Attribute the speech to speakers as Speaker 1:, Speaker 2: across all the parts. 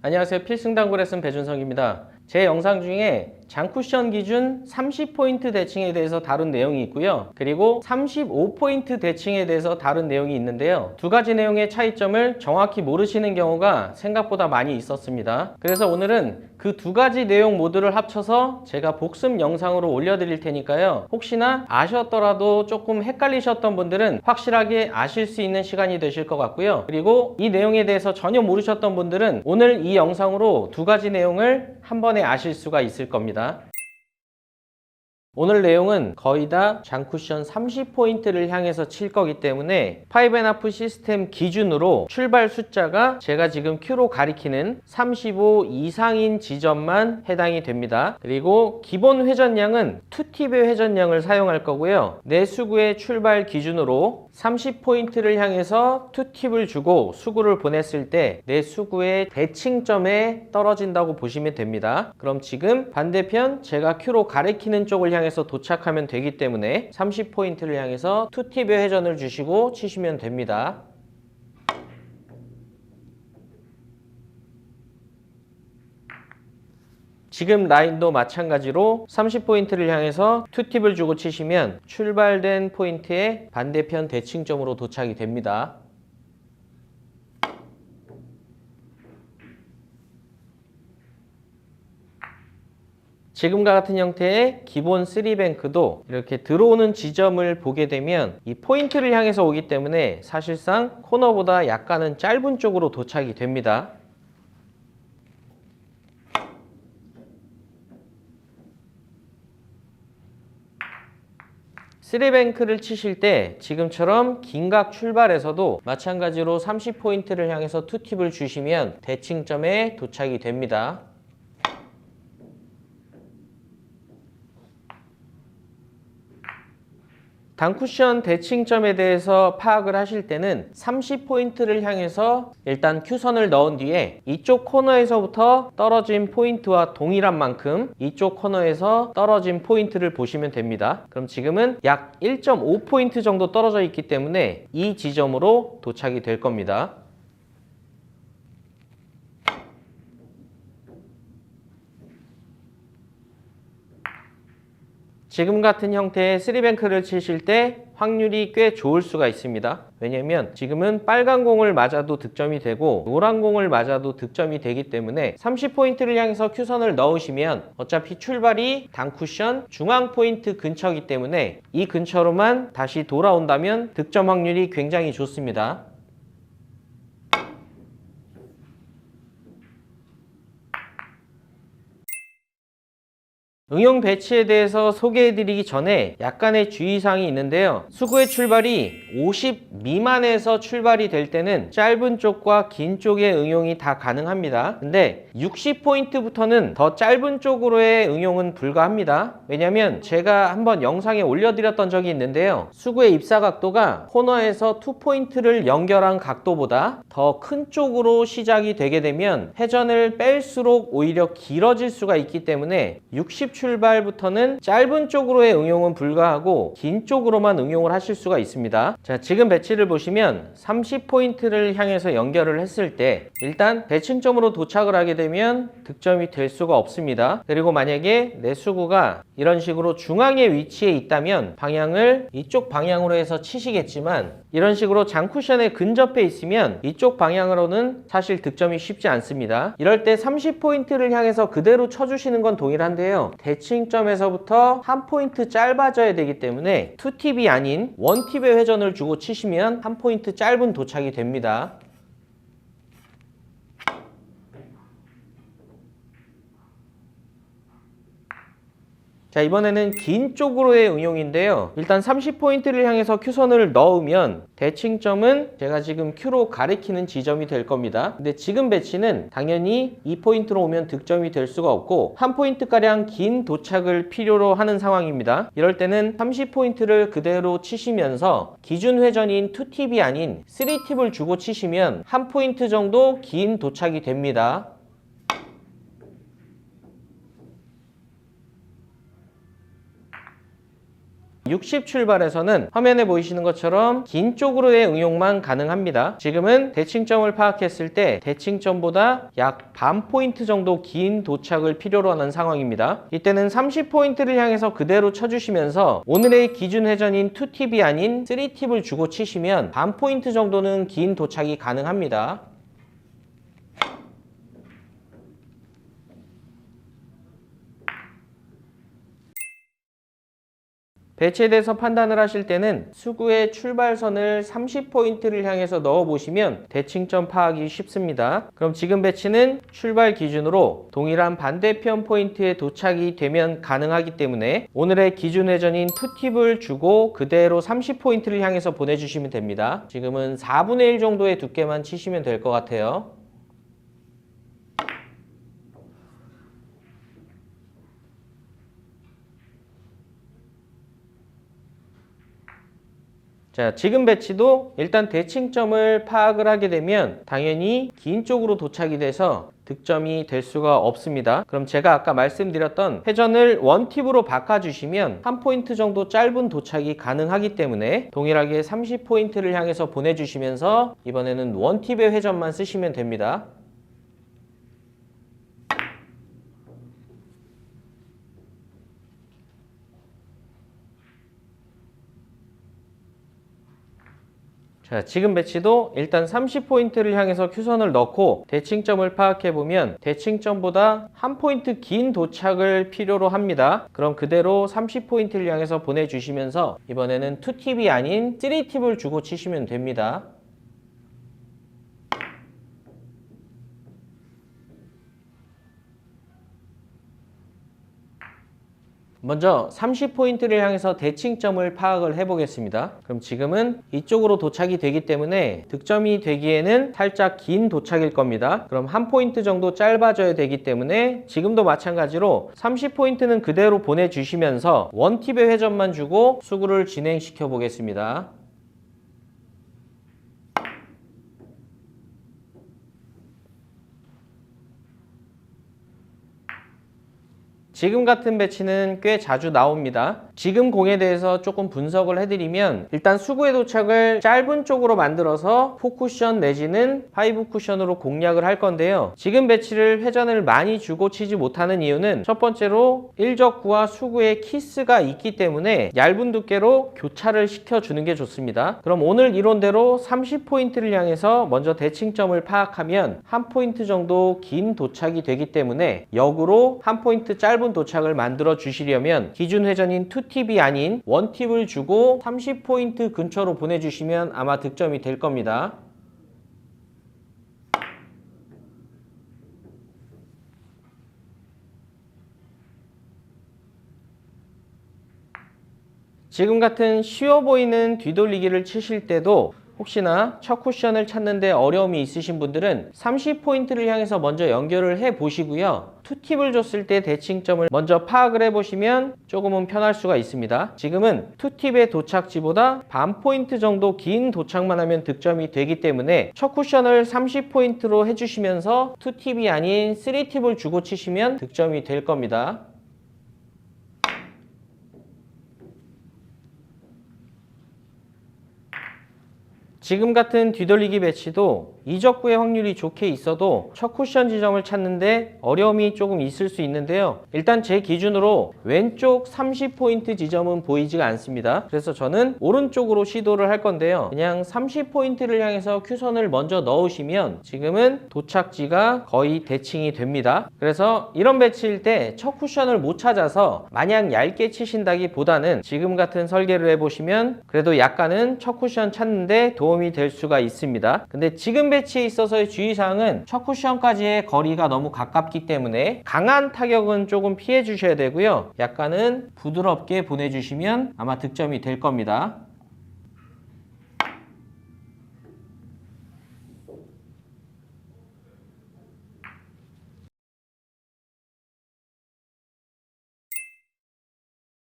Speaker 1: 안녕하세요. 필승당구 레슨 배준성입니다. 제 영상 중에 장쿠션 기준 30포인트 대칭에 대해서 다룬 내용이 있고요. 그리고 35포인트 대칭에 대해서 다룬 내용이 있는데요. 두 가지 내용의 차이점을 정확히 모르시는 경우가 생각보다 많이 있었습니다. 그래서 오늘은 그 두 가지 내용 모두를 합쳐서 제가 복습 영상으로 올려드릴 테니까요. 혹시나 아셨더라도 조금 헷갈리셨던 분들은 확실하게 아실 수 있는 시간이 되실 것 같고요. 그리고 이 내용에 대해서 전혀 모르셨던 분들은 오늘 이 영상으로 두 가지 내용을 한 번에 아실 수가 있을 겁니다. 오늘 내용은 거의 다 장쿠션 30포인트를 향해서 칠 거기 때문에 5&1 시스템 기준으로 출발 숫자가 제가 지금 Q로 가리키는 35 이상인 지점만 해당이 됩니다. 그리고 기본 회전량은 2팁의 회전량을 사용할 거고요. 내 수구의 출발 기준으로 30포인트를 향해서 2팁을 주고 수구를 보냈을 때 내 수구의 대칭점에 떨어진다고 보시면 됩니다. 그럼 지금 반대편 제가 Q로 가리키는 쪽을 향해서 도착하면 되기 때문에 30포인트를 향해서 2팁의 회전을 주시고 치시면 됩니다. 지금 라인도 마찬가지로 30포인트를 향해서 2팁을 주고 치시면 출발된 포인트의 반대편 대칭점으로 도착이 됩니다. 지금과 같은 형태의 기본 3뱅크도 이렇게 들어오는 지점을 보게 되면 이 포인트를 향해서 오기 때문에 사실상 코너보다 약간은 짧은 쪽으로 도착이 됩니다. 3뱅크를 치실 때 지금처럼 긴각 출발에서도 마찬가지로 30포인트를 향해서 2팁을 주시면 대칭점에 도착이 됩니다. 단쿠션 대칭점에 대해서 파악을 하실 때는 30포인트를 향해서 일단 Q선을 넣은 뒤에 이쪽 코너에서부터 떨어진 포인트와 동일한 만큼 이쪽 코너에서 떨어진 포인트를 보시면 됩니다. 그럼 지금은 약 1.5포인트 정도 떨어져 있기 때문에 이 지점으로 도착이 될 겁니다. 지금 같은 형태의 3뱅크를 치실 때 확률이 꽤 좋을 수가 있습니다. 왜냐면 지금은 빨간 공을 맞아도 득점이 되고 노란 공을 맞아도 득점이 되기 때문에 30포인트를 향해서 Q선을 넣으시면 어차피 출발이 단쿠션 중앙 포인트 근처이기 때문에 이 근처로만 다시 돌아온다면 득점 확률이 굉장히 좋습니다. 응용 배치에 대해서 소개해드리기 전에 약간의 주의사항이 있는데요. 수구의 출발이 50 미만에서 출발이 될 때는 짧은 쪽과 긴 쪽의 응용이 다 가능합니다. 근데 60포인트부터는 더 짧은 쪽으로의 응용은 불가합니다. 왜냐면 제가 한번 영상에 올려드렸던 적이 있는데요. 수구의 입사 각도가 코너에서 2포인트를 연결한 각도보다 더 큰 쪽으로 시작이 되게 되면 회전을 뺄수록 오히려 길어질 수가 있기 때문에 60 출발부터는 짧은 쪽으로의 응용은 불가하고 긴 쪽으로만 응용을 하실 수가 있습니다. 자, 지금 배치를 보시면 30포인트를 향해서 연결을 했을 때 일단 대칭점으로 도착을 하게 되면 득점이 될 수가 없습니다. 그리고 만약에 내 수구가 이런 식으로 중앙에 위치해 있다면 방향을 이쪽 방향으로 해서 치시겠지만 이런 식으로 장쿠션에 근접해 있으면 이쪽 방향으로는 사실 득점이 쉽지 않습니다. 이럴 때 30포인트를 향해서 그대로 쳐주시는 건 동일한데요. 대칭점에서부터 한 포인트 짧아져야 되기 때문에 2팁이 아닌 1팁의 회전을 주고 치시면 한 포인트 짧은 도착이 됩니다. 자, 이번에는 긴 쪽으로의 응용인데요. 일단 30포인트를 향해서 Q선을 넣으면 대칭점은 제가 지금 Q로 가리키는 지점이 될 겁니다. 근데 지금 배치는 당연히 이 포인트로 오면 득점이 될 수가 없고 한 포인트가량 긴 도착을 필요로 하는 상황입니다. 이럴 때는 30포인트를 그대로 치시면서 기준 회전인 2팁이 아닌 3팁을 주고 치시면 한 포인트 정도 긴 도착이 됩니다. 60 출발에서는 화면에 보이시는 것처럼 긴 쪽으로의 응용만 가능합니다. 지금은 대칭점을 파악했을 때 대칭점보다 약 반 포인트 정도 긴 도착을 필요로 하는 상황입니다. 이때는 30포인트를 향해서 그대로 쳐주시면서 오늘의 기준 회전인 2팁이 아닌 3팁을 주고 치시면 반 포인트 정도는 긴 도착이 가능합니다. 배치에 대해서 판단을 하실 때는 수구의 출발선을 30포인트를 향해서 넣어보시면 대칭점 파악이 쉽습니다. 그럼 지금 배치는 출발 기준으로 동일한 반대편 포인트에 도착이 되면 가능하기 때문에 오늘의 기준 회전인 2팁을 주고 그대로 30포인트를 향해서 보내주시면 됩니다. 지금은 4분의 1 정도의 두께만 치시면 될 것 같아요. 자, 지금 배치도 일단 대칭점을 파악을 하게 되면 당연히 긴 쪽으로 도착이 돼서 득점이 될 수가 없습니다. 그럼 제가 아까 말씀드렸던 회전을 원팁으로 바꿔주시면 한 포인트 정도 짧은 도착이 가능하기 때문에 동일하게 30포인트를 향해서 보내주시면서 이번에는 원팁의 회전만 쓰시면 됩니다. 자, 지금 배치도 일단 30포인트를 향해서 큐선을 넣고 대칭점을 파악해보면 대칭점보다 한 포인트 긴 도착을 필요로 합니다. 그럼 그대로 30포인트를 향해서 보내주시면서 이번에는 2팁이 아닌 3팁을 주고 치시면 됩니다. 먼저 30포인트를 향해서 대칭점을 파악을 해보겠습니다. 그럼 지금은 이쪽으로 도착이 되기 때문에 득점이 되기에는 살짝 긴 도착일 겁니다. 그럼 한 포인트 정도 짧아져야 되기 때문에 지금도 마찬가지로 30포인트는 그대로 보내주시면서 원팁의 회전만 주고 수구를 진행시켜 보겠습니다. 지금 같은 배치는 꽤 자주 나옵니다. 지금 공에 대해서 조금 분석을 해드리면 일단 수구의 도착을 짧은 쪽으로 만들어서 4쿠션 내지는 5쿠션으로 공략을 할 건데요. 지금 배치를 회전을 많이 주고 치지 못하는 이유는 첫 번째로 일적구와 수구의 키스가 있기 때문에 얇은 두께로 교차를 시켜주는 게 좋습니다. 그럼 오늘 이론대로 30포인트를 향해서 먼저 대칭점을 파악하면 한 포인트 정도 긴 도착이 되기 때문에 역으로 한 포인트 짧은 도착을 만들어 주시려면 기준 회전인 2팁이 아닌 1팁을 주고 30포인트 근처로 보내주시면 아마 득점이 될 겁니다. 지금 같은 쉬워 보이는 뒤돌리기를 치실 때도 혹시나 첫 쿠션을 찾는데 어려움이 있으신 분들은 30포인트를 향해서 먼저 연결을 해 보시고요. 2팁을 줬을 때 대칭점을 먼저 파악을 해 보시면 조금은 편할 수가 있습니다. 지금은 2팁의 도착지보다 반 포인트 정도 긴 도착만 하면 득점이 되기 때문에 첫 쿠션을 30포인트로 해주시면서 2팁이 아닌 3팁을 주고 치시면 득점이 될 겁니다. 지금 같은 뒤돌리기 배치도 이적구의 확률이 좋게 있어도 첫 쿠션 지점을 찾는데 어려움이 조금 있을 수 있는데요. 일단 제 기준으로 왼쪽 30포인트 지점은 보이지가 않습니다. 그래서 저는 오른쪽으로 시도를 할 건데요. 그냥 30포인트를 향해서 큐선을 먼저 넣으시면 지금은 도착지가 거의 대칭이 됩니다. 그래서 이런 배치일 때 첫 쿠션을 못 찾아서 마냥 얇게 치신다기보다는 지금 같은 설계를 해보시면 그래도 약간은 첫 쿠션 찾는데 도움이 될 수가 있습니다. 근데 지금 배치에 있어서의 주의사항은 첫 쿠션까지의 거리가 너무 가깝기 때문에 강한 타격은 조금 피해 주셔야 되고요. 약간은 부드럽게 보내주시면 아마 득점이 될 겁니다.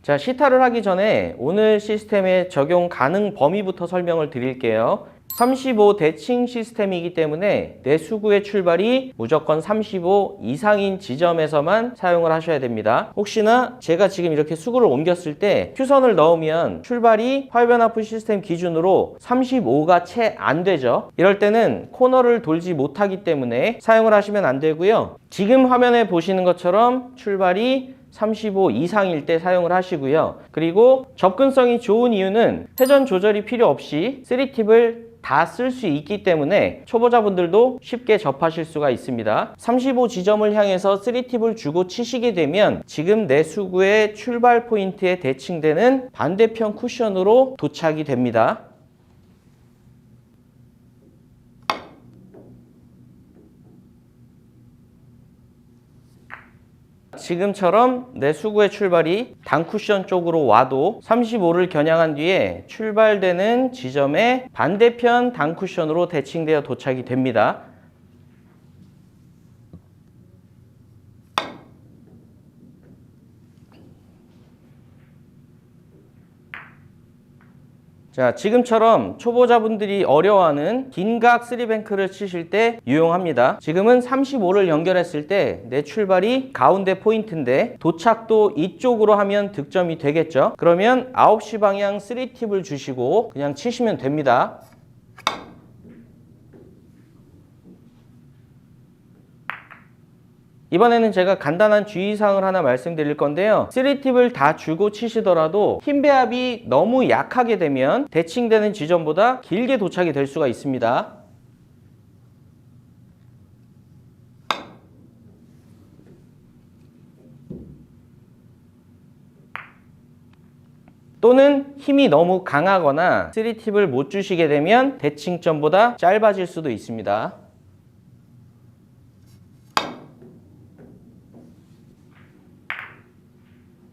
Speaker 1: 자, 시타를 하기 전에 오늘 시스템의 적용 가능 범위부터 설명을 드릴게요. 35 대칭 시스템이기 때문에 내 수구의 출발이 무조건 35 이상인 지점에서만 사용을 하셔야 됩니다. 혹시나 제가 지금 이렇게 수구를 옮겼을 때 큐선을 넣으면 출발이 화요변압프 시스템 기준으로 35가 채 안 되죠. 이럴 때는 코너를 돌지 못하기 때문에 사용을 하시면 안 되고요. 지금 화면에 보시는 것처럼 출발이 35 이상일 때 사용을 하시고요. 그리고 접근성이 좋은 이유는 회전 조절이 필요 없이 3팁을 다 쓸 수 있기 때문에 초보자분들도 쉽게 접하실 수가 있습니다. 35 지점을 향해서 3팁을 주고 치시게 되면 지금 내 수구의 출발 포인트에 대칭되는 반대편 쿠션으로 도착이 됩니다. 지금처럼 내 수구의 출발이 단쿠션 쪽으로 와도 35를 겨냥한 뒤에 출발되는 지점에 반대편 단쿠션으로 대칭되어 도착이 됩니다. 자, 지금처럼 초보자분들이 어려워하는 긴각 3뱅크를 치실 때 유용합니다. 지금은 35를 연결했을 때 내 출발이 가운데 포인트인데 도착도 이쪽으로 하면 득점이 되겠죠. 그러면 9시 방향 3팁을 주시고 그냥 치시면 됩니다. 이번에는 제가 간단한 주의사항을 하나 말씀드릴 건데요. 3팁을 다 주고 치시더라도 힘 배합이 너무 약하게 되면 대칭되는 지점보다 길게 도착이 될 수가 있습니다. 또는 힘이 너무 강하거나 3팁을 못 주시게 되면 대칭점보다 짧아질 수도 있습니다.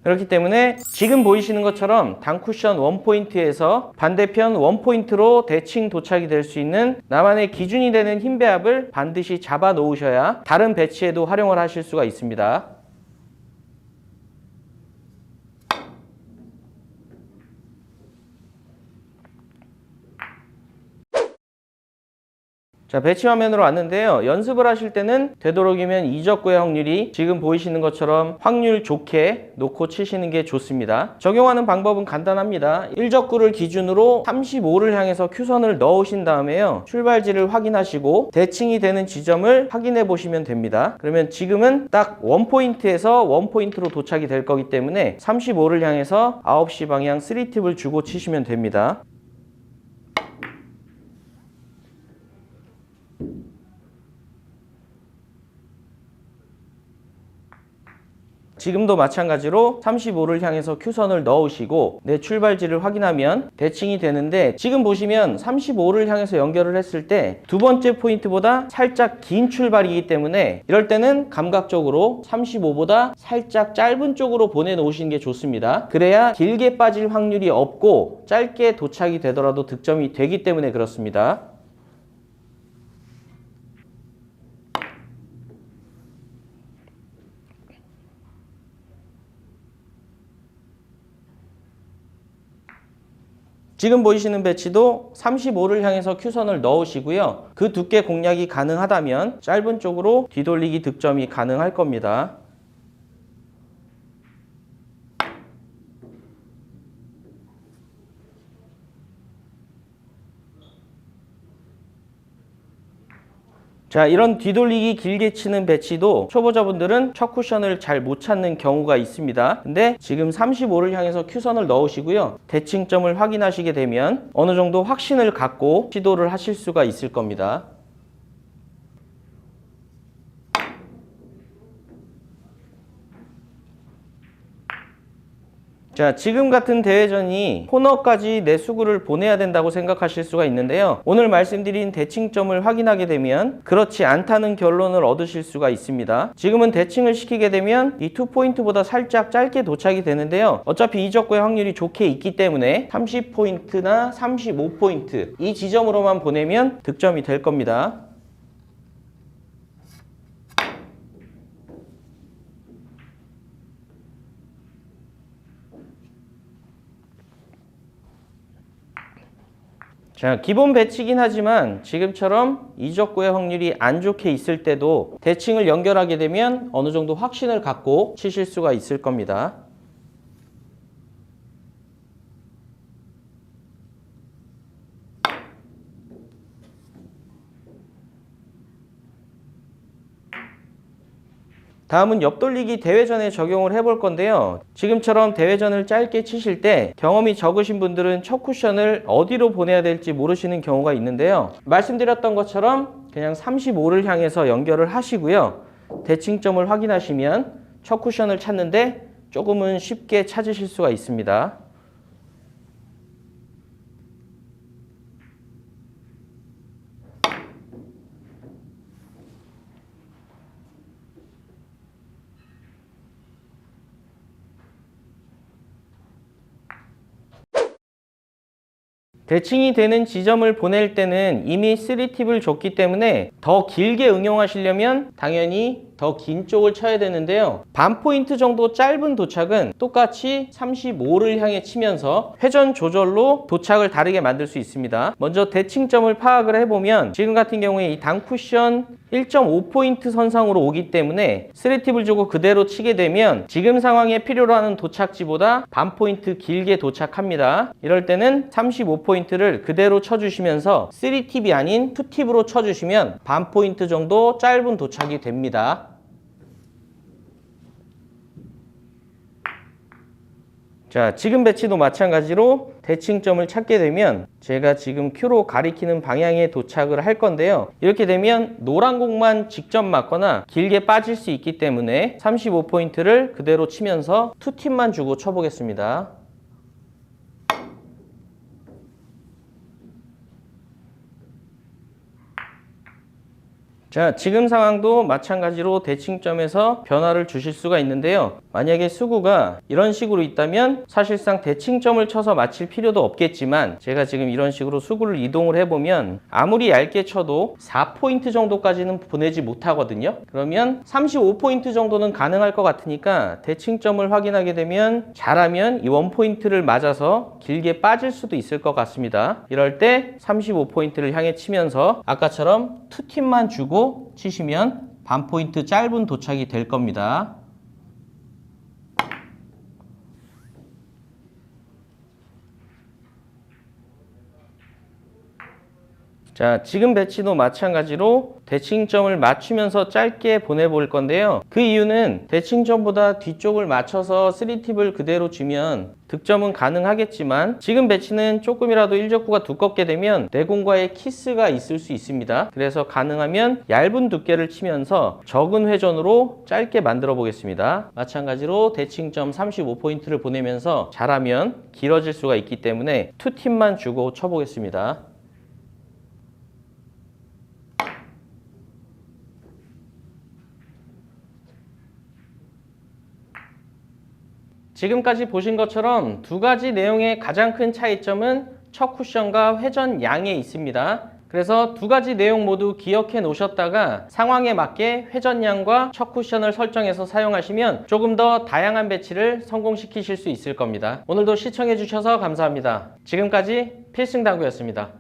Speaker 1: 그렇기 때문에 지금 보이시는 것처럼 단쿠션 원포인트에서 반대편 원포인트로 대칭 도착이 될 수 있는 나만의 기준이 되는 힘 배합을 반드시 잡아 놓으셔야 다른 배치에도 활용을 하실 수가 있습니다. 자, 배치 화면으로 왔는데요. 연습을 하실 때는 되도록이면 이적구의 확률이 지금 보이시는 것처럼 확률 좋게 놓고 치시는 게 좋습니다. 적용하는 방법은 간단합니다. 1적구를 기준으로 35를 향해서 큐선을 넣으신 다음에요. 출발지를 확인하시고 대칭이 되는 지점을 확인해 보시면 됩니다. 그러면 지금은 딱 원포인트에서 원포인트로 도착이 될 거기 때문에 35를 향해서 9시 방향 3팁을 주고 치시면 됩니다. 지금도 마찬가지로 35를 향해서 큐선을 넣으시고 내 출발지를 확인하면 대칭이 되는데 지금 보시면 35를 향해서 연결을 했을 때 두 번째 포인트보다 살짝 긴 출발이기 때문에 이럴 때는 감각적으로 35보다 살짝 짧은 쪽으로 보내놓으시는 게 좋습니다. 그래야 길게 빠질 확률이 없고 짧게 도착이 되더라도 득점이 되기 때문에 그렇습니다. 지금 보이시는 배치도 35를 향해서 큐선을 넣으시고요. 그 두께 공략이 가능하다면 짧은 쪽으로 뒤돌리기 득점이 가능할 겁니다. 자, 이런 뒤돌리기 길게 치는 배치도 초보자분들은 첫 쿠션을 잘 못 찾는 경우가 있습니다. 근데 지금 35를 향해서 큐선을 넣으시고요. 대칭점을 확인하시게 되면 어느 정도 확신을 갖고 시도를 하실 수가 있을 겁니다. 자, 지금 같은 대회전이 코너까지 내 수구를 보내야 된다고 생각하실 수가 있는데요. 오늘 말씀드린 대칭점을 확인하게 되면 그렇지 않다는 결론을 얻으실 수가 있습니다. 지금은 대칭을 시키게 되면 이 2포인트보다 살짝 짧게 도착이 되는데요. 어차피 이적구의 확률이 좋게 있기 때문에 30포인트나 35포인트 이 지점으로만 보내면 득점이 될 겁니다. 자, 기본 배치긴 하지만 지금처럼 이적구의 확률이 안 좋게 있을 때도 대칭을 연결하게 되면 어느 정도 확신을 갖고 치실 수가 있을 겁니다. 다음은 옆돌리기 대회전에 적용을 해볼 건데요. 지금처럼 대회전을 짧게 치실 때 경험이 적으신 분들은 첫 쿠션을 어디로 보내야 될지 모르시는 경우가 있는데요. 말씀드렸던 것처럼 그냥 35를 향해서 연결을 하시고요. 대칭점을 확인하시면 첫 쿠션을 찾는데 조금은 쉽게 찾으실 수가 있습니다. 대칭이 되는 지점을 보낼 때는 이미 3팁을 줬기 때문에 더 길게 응용하시려면 당연히 더 긴 쪽을 쳐야 되는데요. 반 포인트 정도 짧은 도착은 똑같이 35를 향해 치면서 회전 조절로 도착을 다르게 만들 수 있습니다. 먼저 대칭점을 파악을 해보면 지금 같은 경우에 이 단 쿠션 1.5포인트 선상으로 오기 때문에 3팁을 주고 그대로 치게 되면 지금 상황에 필요로 하는 도착지보다 반 포인트 길게 도착합니다. 이럴 때는 35포인트를 그대로 쳐주시면서 3팁이 아닌 2팁으로 쳐주시면 반 포인트 정도 짧은 도착이 됩니다. 자, 지금 배치도 마찬가지로 대칭점을 찾게 되면 제가 지금 큐로 가리키는 방향에 도착을 할 건데요. 이렇게 되면 노란 공만 직접 맞거나 길게 빠질 수 있기 때문에 35포인트를 그대로 치면서 2팁만 주고 쳐보겠습니다. 자, 지금 상황도 마찬가지로 대칭점에서 변화를 주실 수가 있는데요. 만약에 수구가 이런 식으로 있다면 사실상 대칭점을 쳐서 맞힐 필요도 없겠지만 제가 지금 이런 식으로 수구를 이동을 해보면 아무리 얇게 쳐도 4포인트 정도까지는 보내지 못하거든요. 그러면 35포인트 정도는 가능할 것 같으니까 대칭점을 확인하게 되면 잘하면 이 원포인트를 맞아서 길게 빠질 수도 있을 것 같습니다. 이럴 때 35포인트를 향해 치면서 아까처럼 2팁만 주고 치시면 반 포인트 짧은 도착이 될 겁니다. 자, 지금 배치도 마찬가지로 대칭점을 맞추면서 짧게 보내볼 건데요. 그 이유는 대칭점보다 뒤쪽을 맞춰서 3팁을 그대로 주면 득점은 가능하겠지만 지금 배치는 조금이라도 일적구가 두껍게 되면 내공과의 키스가 있을 수 있습니다. 그래서 가능하면 얇은 두께를 치면서 적은 회전으로 짧게 만들어 보겠습니다. 마찬가지로 대칭점 35포인트를 보내면서 잘하면 길어질 수가 있기 때문에 2팁만 주고 쳐보겠습니다. 지금까지 보신 것처럼 두 가지 내용의 가장 큰 차이점은 첫 쿠션과 회전 양에 있습니다. 그래서 두 가지 내용 모두 기억해 놓으셨다가 상황에 맞게 회전량과 첫 쿠션을 설정해서 사용하시면 조금 더 다양한 배치를 성공시키실 수 있을 겁니다. 오늘도 시청해 주셔서 감사합니다. 지금까지 필승당구였습니다.